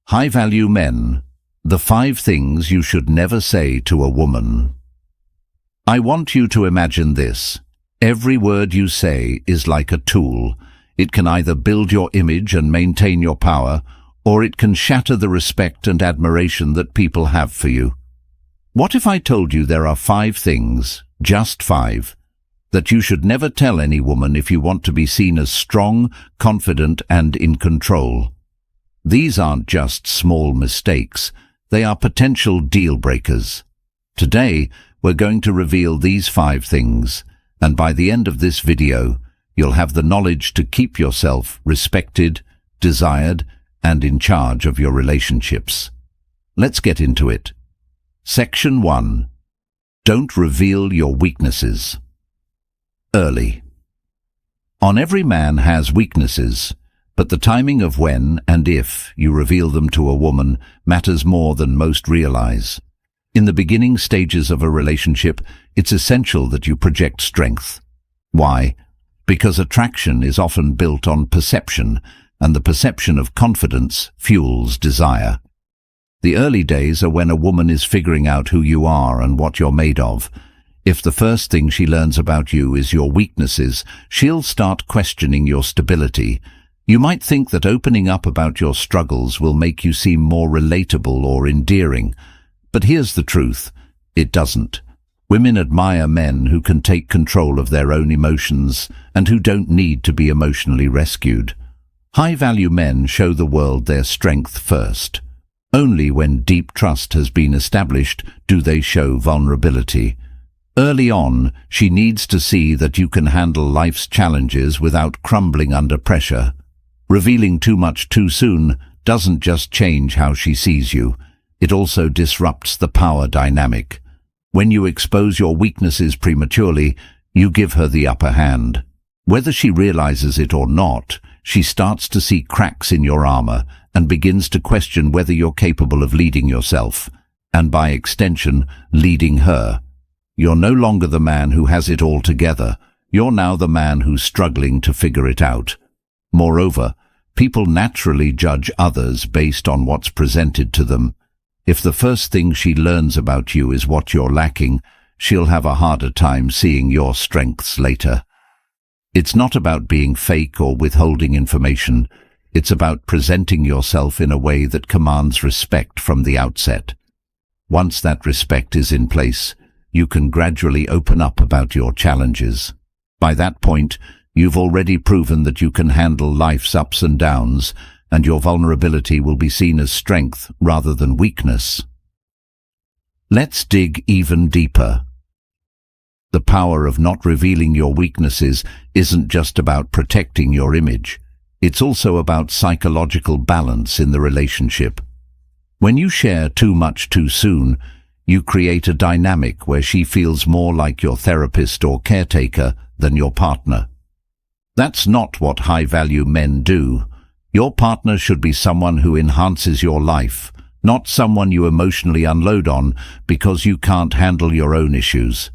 High-value men, the 5 things you should never say to a woman. I want you to imagine this. Every word you say is like a tool. It can either build your image and maintain your power, or it can shatter the respect and admiration that people have for you. What if I told you there are 5 things, just 5, that you should never tell any woman if you want to be seen as strong, confident, and in control? These aren't just small mistakes, they are potential deal breakers. Today, we're going to reveal these 5 things, and by the end of this video, you'll have the knowledge to keep yourself respected, desired, and in charge of your relationships. Let's get into it. Section 1. Don't reveal your weaknesses. Early. On every man has weaknesses, but the timing of when and if you reveal them to a woman matters more than most realize. In the beginning stages of a relationship, it's essential that you project strength. Why? Because attraction is often built on perception, and the perception of confidence fuels desire. The early days are when a woman is figuring out who you are and what you're made of. If the first thing she learns about you is your weaknesses, she'll start questioning your stability. You might think that opening up about your struggles will make you seem more relatable or endearing, but here's the truth, it doesn't. Women admire men who can take control of their own emotions and who don't need to be emotionally rescued. High-value men show the world their strength first. Only when deep trust has been established do they show vulnerability. Early on, she needs to see that you can handle life's challenges without crumbling under pressure. Revealing too much too soon doesn't just change how she sees you, it also disrupts the power dynamic. When you expose your weaknesses prematurely, you give her the upper hand. Whether she realizes it or not, she starts to see cracks in your armor and begins to question whether you're capable of leading yourself, and by extension, leading her. You're no longer the man who has it all together, you're now the man who's struggling to figure it out. Moreover, people naturally judge others based on what's presented to them. If the first thing she learns about you is what you're lacking, she'll have a harder time seeing your strengths later. It's not about being fake or withholding information. It's about presenting yourself in a way that commands respect from the outset. Once that respect is in place, you can gradually open up about your challenges. By that point, you've already proven that you can handle life's ups and downs, and your vulnerability will be seen as strength rather than weakness. Let's dig even deeper. The power of not revealing your weaknesses isn't just about protecting your image. It's also about psychological balance in the relationship. When you share too much too soon, you create a dynamic where she feels more like your therapist or caretaker than your partner. That's not what high-value men do. Your partner should be someone who enhances your life, not someone you emotionally unload on because you can't handle your own issues.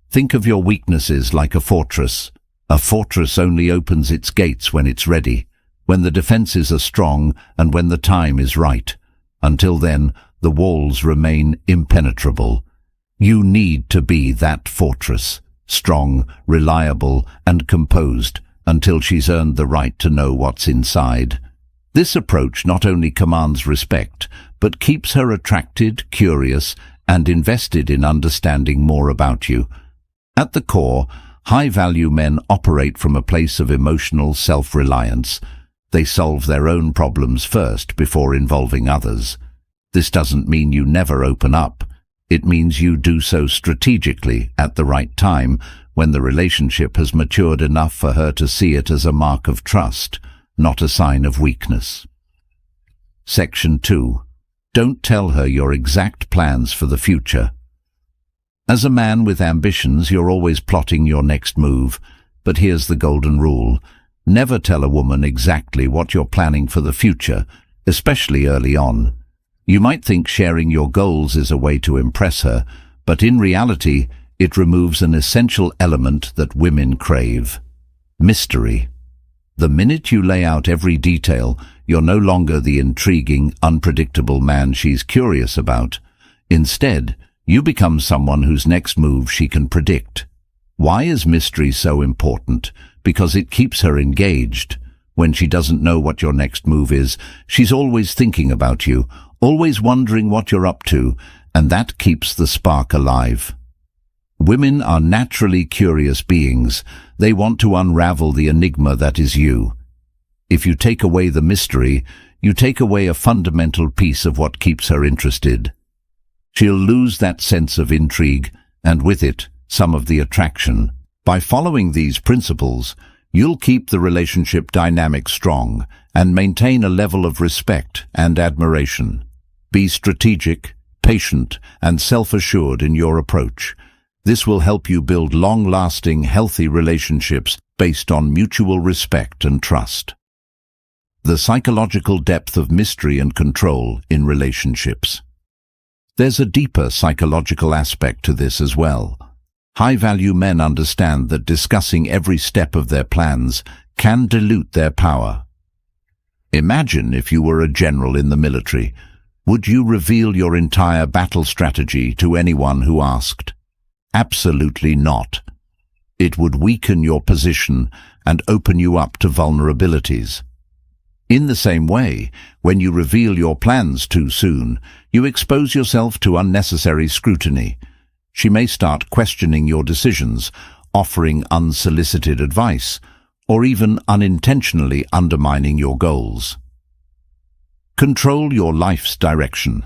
Think of your weaknesses like a fortress. A fortress only opens its gates when it's ready, when the defenses are strong and when the time is right. Until then, the walls remain impenetrable. You need to be that fortress, strong, reliable, and composed, until she's earned the right to know what's inside. This approach not only commands respect, but keeps her attracted, curious, and invested in understanding more about you. At the core, high-value men operate from a place of emotional self-reliance. They solve their own problems first before involving others. This doesn't mean you never open up. It means you do so strategically at the right time, when the relationship has matured enough for her to see it as a mark of trust, not a sign of weakness. Section 2. Don't tell her your exact plans for the future. As a man with ambitions, you're always plotting your next move, but here's the golden rule. Never tell a woman exactly what you're planning for the future, especially early on. You might think sharing your goals is a way to impress her, but in reality, it removes an essential element that women crave: mystery. The minute you lay out every detail, you're no longer the intriguing, unpredictable man she's curious about. Instead, you become someone whose next move she can predict. Why is mystery so important? Because it keeps her engaged. When she doesn't know what your next move is, she's always thinking about you, always wondering what you're up to, and that keeps the spark alive. Women are naturally curious beings. They want to unravel the enigma that is you. If you take away the mystery, you take away a fundamental piece of what keeps her interested. She'll lose that sense of intrigue, and with it, some of the attraction. By following these principles, you'll keep the relationship dynamic strong and maintain a level of respect and admiration. Be strategic, patient, and self-assured in your approach. This will help you build long-lasting, healthy relationships based on mutual respect and trust. The psychological depth of mystery and control in relationships. There's a deeper psychological aspect to this as well. High-value men understand that discussing every step of their plans can dilute their power. Imagine if you were a general in the military. Would you reveal your entire battle strategy to anyone who asked? Absolutely not. It would weaken your position and open you up to vulnerabilities. In the same way, when you reveal your plans too soon, you expose yourself to unnecessary scrutiny. She may start questioning your decisions, offering unsolicited advice, or even unintentionally undermining your goals. Control your life's direction.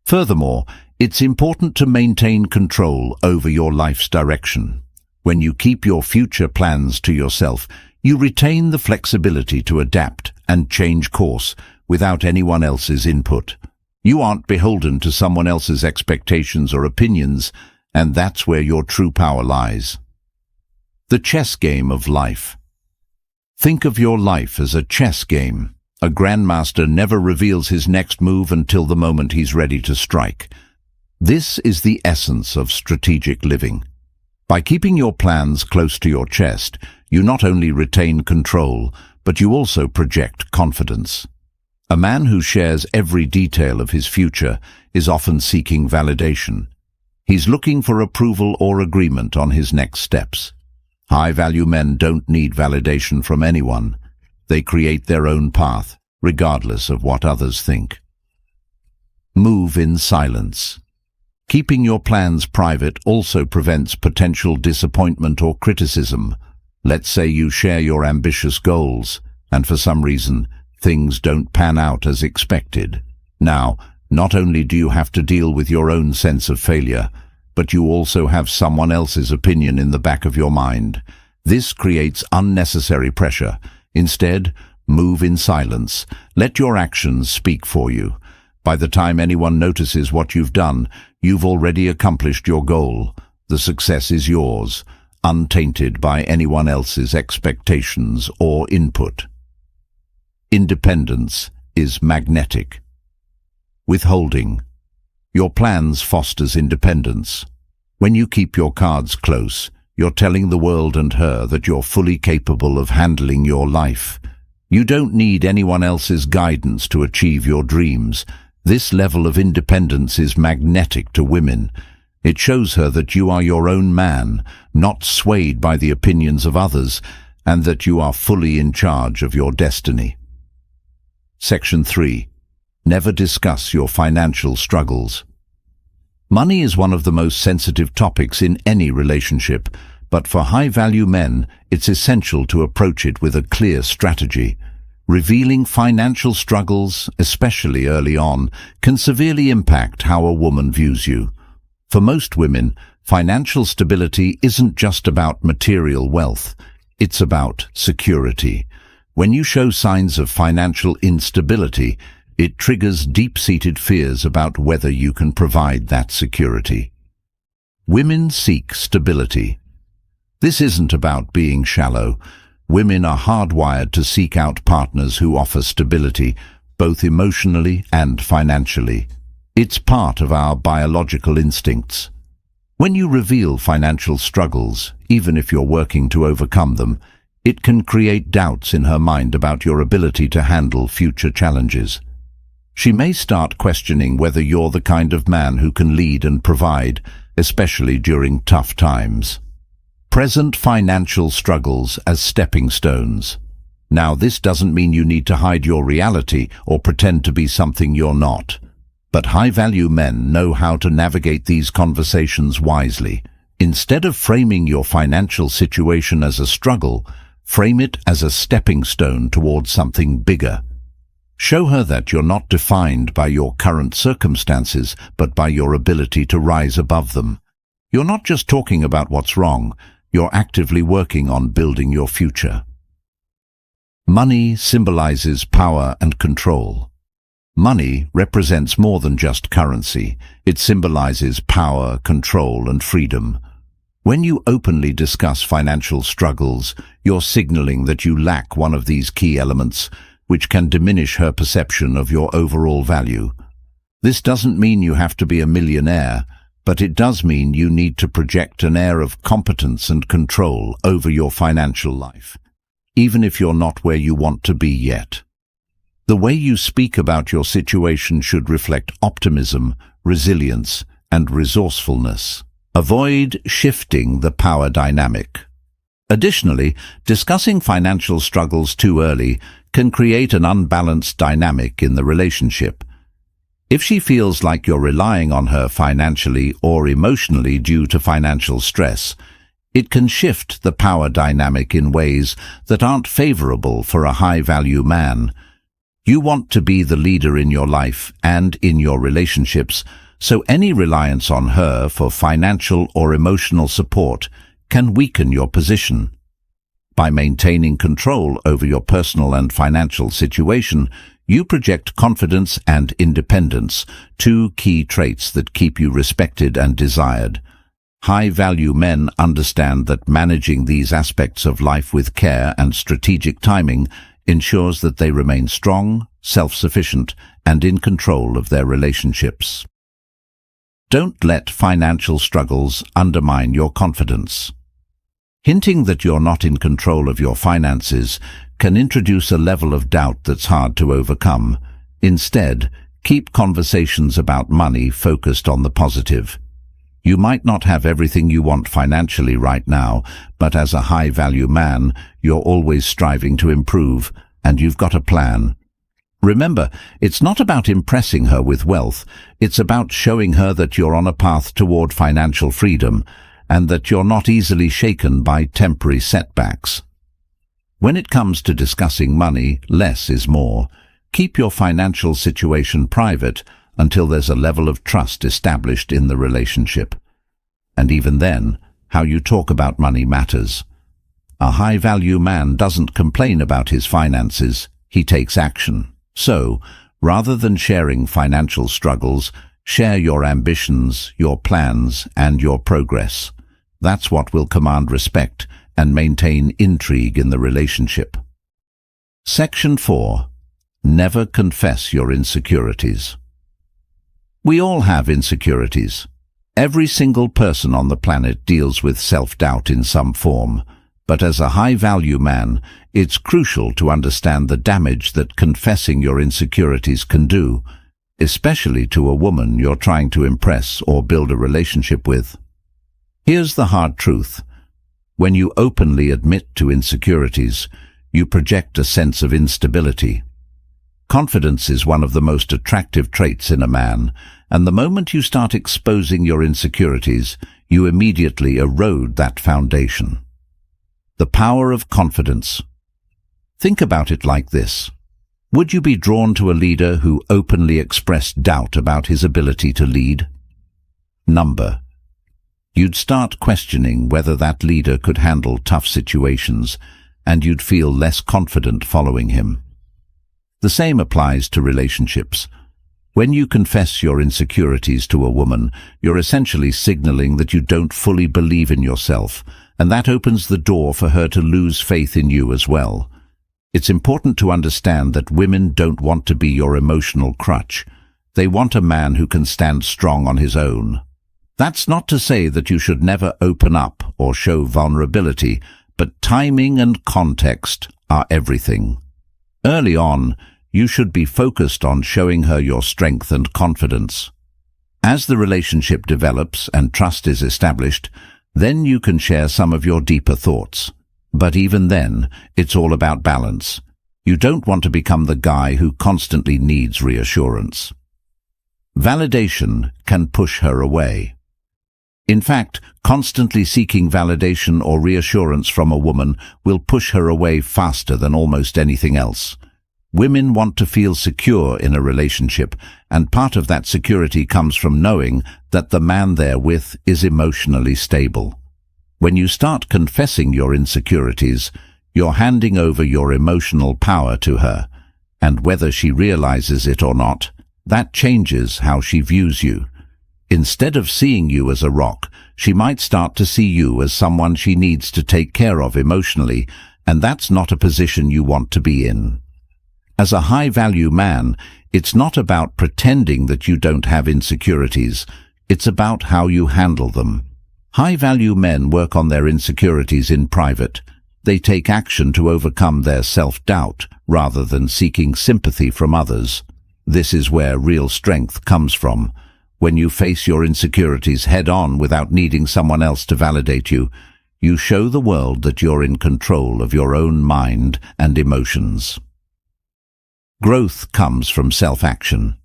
Furthermore, it's important to maintain control over your life's direction. When you keep your future plans to yourself, you retain the flexibility to adapt and change course without anyone else's input. You aren't beholden to someone else's expectations or opinions, and that's where your true power lies. The chess game of life. Think of your life as a chess game. A grandmaster never reveals his next move until the moment he's ready to strike. This is the essence of strategic living. By keeping your plans close to your chest, you not only retain control, but you also project confidence. A man who shares every detail of his future is often seeking validation. He's looking for approval or agreement on his next steps. High-value men don't need validation from anyone. They create their own path, regardless of what others think. Move in silence. Keeping your plans private also prevents potential disappointment or criticism. Let's say you share your ambitious goals, and for some reason, things don't pan out as expected. Now, not only do you have to deal with your own sense of failure, but you also have someone else's opinion in the back of your mind. This creates unnecessary pressure. Instead, move in silence. Let your actions speak for you. By the time anyone notices what you've done, you've already accomplished your goal. The success is yours, untainted by anyone else's expectations or input. Independence is magnetic. Withholding. Your plans fosters independence. When you keep your cards close, you're telling the world and her that you're fully capable of handling your life. You don't need anyone else's guidance to achieve your dreams. This level of independence is magnetic to women. It shows her that you are your own man, not swayed by the opinions of others, and that you are fully in charge of your destiny. Section 3. Never discuss your financial struggles. Money is one of the most sensitive topics in any relationship, but for high-value men, it's essential to approach it with a clear strategy. Revealing financial struggles, especially early on, can severely impact how a woman views you. For most women, financial stability isn't just about material wealth, it's about security. When you show signs of financial instability, it triggers deep-seated fears about whether you can provide that security. Women seek stability. This isn't about being shallow. Women are hardwired to seek out partners who offer stability, both emotionally and financially. It's part of our biological instincts. When you reveal financial struggles, even if you're working to overcome them, It can create doubts in her mind about your ability to handle future challenges. She may start questioning whether you're the kind of man who can lead and provide, especially during tough times. Present financial struggles as stepping stones. Now, this doesn't mean you need to hide your reality or pretend to be something you're not. But high-value men know how to navigate these conversations wisely. Instead of framing your financial situation as a struggle, frame it as a stepping stone towards something bigger. Show her that you're not defined by your current circumstances, but by your ability to rise above them. You're not just talking about what's wrong, you're actively working on building your future. Money symbolizes power and control. Money represents more than just currency. It symbolizes power, control, and freedom. When you openly discuss financial struggles, you're signaling that you lack one of these key elements, which can diminish her perception of your overall value. This doesn't mean you have to be a millionaire, but it does mean you need to project an air of competence and control over your financial life, even if you're not where you want to be yet. The way you speak about your situation should reflect optimism, resilience, and resourcefulness. Avoid shifting the power dynamic. Additionally, discussing financial struggles too early can create an unbalanced dynamic in the relationship. If she feels like you're relying on her financially or emotionally due to financial stress, it can shift the power dynamic in ways that aren't favorable for a high-value man. You want to be the leader in your life and in your relationships, so any reliance on her for financial or emotional support can weaken your position. By maintaining control over your personal and financial situation, you project confidence and independence, two key traits that keep you respected and desired. High-value men understand that managing these aspects of life with care and strategic timing ensures that they remain strong, self-sufficient, and in control of their relationships. Don't let financial struggles undermine your confidence. Hinting that you're not in control of your finances can introduce a level of doubt that's hard to overcome. Instead, keep conversations about money focused on the positive. You might not have everything you want financially right now, but as a high-value man, you're always striving to improve, and you've got a plan. Remember, it's not about impressing her with wealth, it's about showing her that you're on a path toward financial freedom, and that you're not easily shaken by temporary setbacks. When it comes to discussing money, less is more. Keep your financial situation private until there's a level of trust established in the relationship. And even then, how you talk about money matters. A high-value man doesn't complain about his finances, he takes action. So, rather than sharing financial struggles, share your ambitions, your plans, and your progress. That's what will command respect and maintain intrigue in the relationship. Section 4. Never confess your insecurities. We all have insecurities. Every single person on the planet deals with self-doubt in some form, but as a high-value man, it's crucial to understand the damage that confessing your insecurities can do, especially to a woman you're trying to impress or build a relationship with. Here's the hard truth. When you openly admit to insecurities, you project a sense of instability. Confidence is one of the most attractive traits in a man, and the moment you start exposing your insecurities, you immediately erode that foundation. The power of confidence. Think about it like this. Would you be drawn to a leader who openly expressed doubt about his ability to lead? Number. You'd start questioning whether that leader could handle tough situations, and you'd feel less confident following him. The same applies to relationships. When you confess your insecurities to a woman, you're essentially signaling that you don't fully believe in yourself, and that opens the door for her to lose faith in you as well. It's important to understand that women don't want to be your emotional crutch. They want a man who can stand strong on his own. That's not to say that you should never open up or show vulnerability, but timing and context are everything. Early on, you should be focused on showing her your strength and confidence. As the relationship develops and trust is established, then you can share some of your deeper thoughts. But even then, it's all about balance. You don't want to become the guy who constantly needs reassurance. Validation can push her away. In fact, constantly seeking validation or reassurance from a woman will push her away faster than almost anything else. Women want to feel secure in a relationship, and part of that security comes from knowing that the man they're with is emotionally stable. When you start confessing your insecurities, you're handing over your emotional power to her, and whether she realizes it or not, that changes how she views you. Instead of seeing you as a rock, she might start to see you as someone she needs to take care of emotionally, and that's not a position you want to be in. As a high-value man, it's not about pretending that you don't have insecurities. It's about how you handle them. High-value men work on their insecurities in private. They take action to overcome their self-doubt rather than seeking sympathy from others. This is where real strength comes from. When you face your insecurities head-on without needing someone else to validate you, you show the world that you're in control of your own mind and emotions. Growth comes from self-action.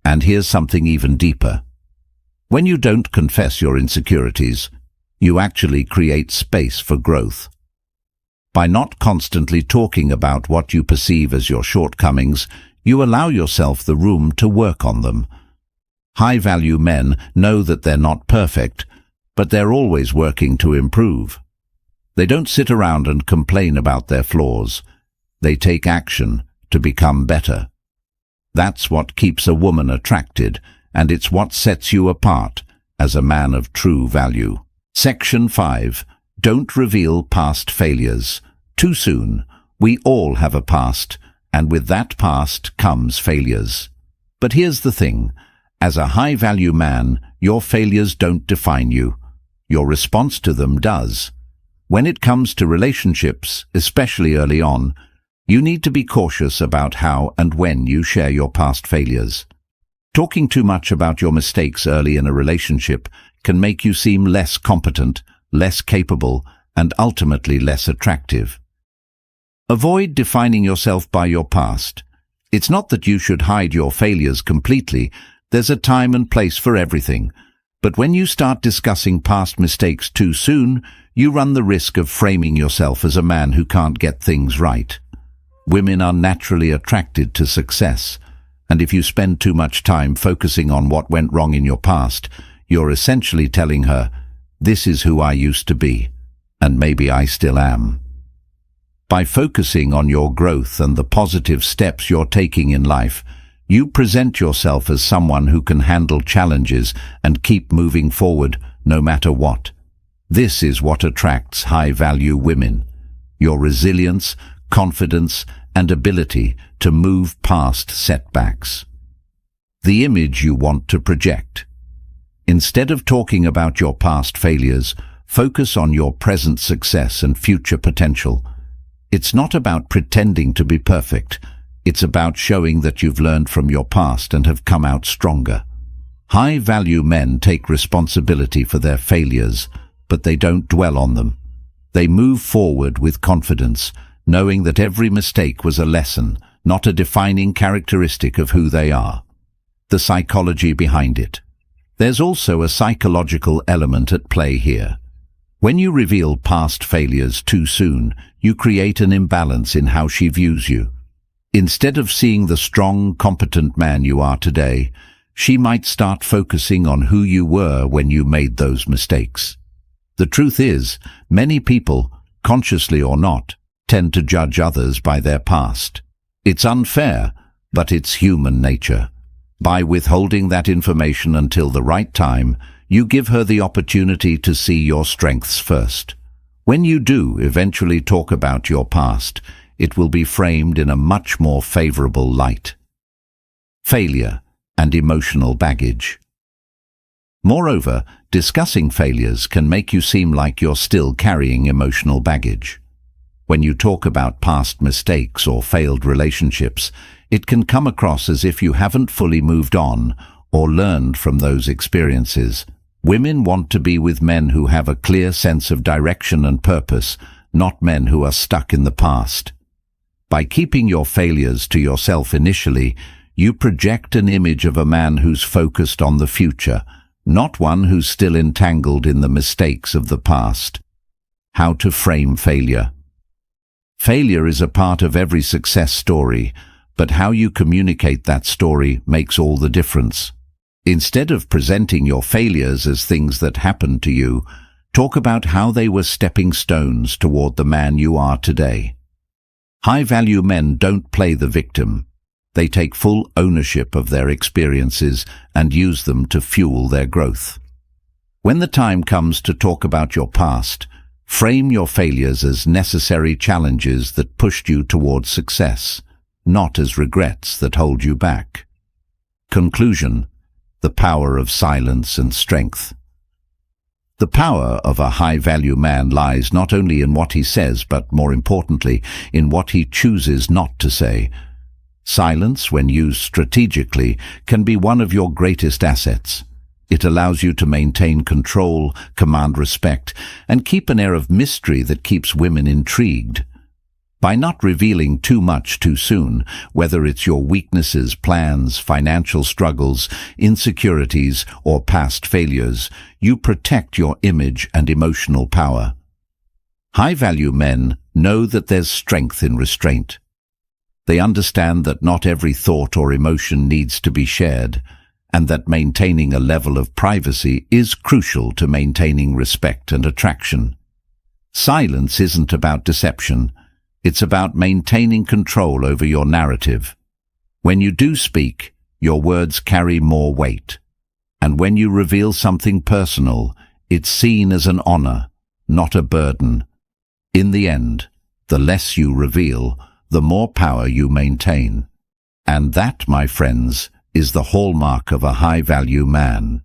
And here's something even deeper. When you don't confess your insecurities, you actually create space for growth. By not constantly talking about what you perceive as your shortcomings, you allow yourself the room to work on them. High-value men know that they're not perfect, but they're always working to improve. They don't sit around and complain about their flaws. They take action to become better. That's what keeps a woman attracted, and it's what sets you apart as a man of true value. Section 5. Don't reveal past failures. Too soon. We all have a past, and with that past comes failures. But here's the thing. As a high-value man, your failures don't define you. Your response to them does. When it comes to relationships, especially early on, you need to be cautious about how and when you share your past failures. Talking too much about your mistakes early in a relationship can make you seem less competent, less capable, and ultimately less attractive. Avoid defining yourself by your past. It's not that you should hide your failures completely. There's a time and place for everything. But when you start discussing past mistakes too soon, you run the risk of framing yourself as a man who can't get things right. Women are naturally attracted to success, and if you spend too much time focusing on what went wrong in your past, you're essentially telling her, "This is who I used to be, and maybe I still am." By focusing on your growth and the positive steps you're taking in life, you present yourself as someone who can handle challenges and keep moving forward no matter what. This is what attracts high-value women: your resilience, confidence, and ability to move past setbacks. The image you want to project. Instead of talking about your past failures, focus on your present success and future potential. It's not about pretending to be perfect. It's about showing that you've learned from your past and have come out stronger. High-value men take responsibility for their failures, but they don't dwell on them. They move forward with confidence, knowing that every mistake was a lesson, not a defining characteristic of who they are. The psychology behind it. There's also a psychological element at play here. When you reveal past failures too soon, you create an imbalance in how she views you. Instead of seeing the strong, competent man you are today, she might start focusing on who you were when you made those mistakes. The truth is, many people, consciously or not, tend to judge others by their past. It's unfair, but it's human nature. By withholding that information until the right time, you give her the opportunity to see your strengths first. When you do eventually talk about your past, it will be framed in a much more favorable light. Failure and emotional baggage. Moreover, discussing failures can make you seem like you're still carrying emotional baggage. When you talk about past mistakes or failed relationships, it can come across as if you haven't fully moved on or learned from those experiences. Women want to be with men who have a clear sense of direction and purpose, not men who are stuck in the past. By keeping your failures to yourself initially, you project an image of a man who's focused on the future, not one who's still entangled in the mistakes of the past. How to frame failure. Failure is a part of every success story, but how you communicate that story makes all the difference. Instead of presenting your failures as things that happened to you, talk about how they were stepping stones toward the man you are today. High-value men don't play the victim. They take full ownership of their experiences and use them to fuel their growth. When the time comes to talk about your past, frame your failures as necessary challenges that pushed you towards success, not as regrets that hold you back. Conclusion: the power of silence and strength. The power of a high-value man lies not only in what he says, but more importantly, in what he chooses not to say. Silence, when used strategically, can be one of your greatest assets. It allows you to maintain control, command respect, and keep an air of mystery that keeps women intrigued. By not revealing too much too soon, whether it's your weaknesses, plans, financial struggles, insecurities, or past failures, you protect your image and emotional power. High-value men know that there's strength in restraint. They understand that not every thought or emotion needs to be shared, and that maintaining a level of privacy is crucial to maintaining respect and attraction. Silence isn't about deception. It's about maintaining control over your narrative. When you do speak, your words carry more weight. And when you reveal something personal, it's seen as an honor, not a burden. In the end, the less you reveal, the more power you maintain. And that, my friends, is the hallmark of a high-value man.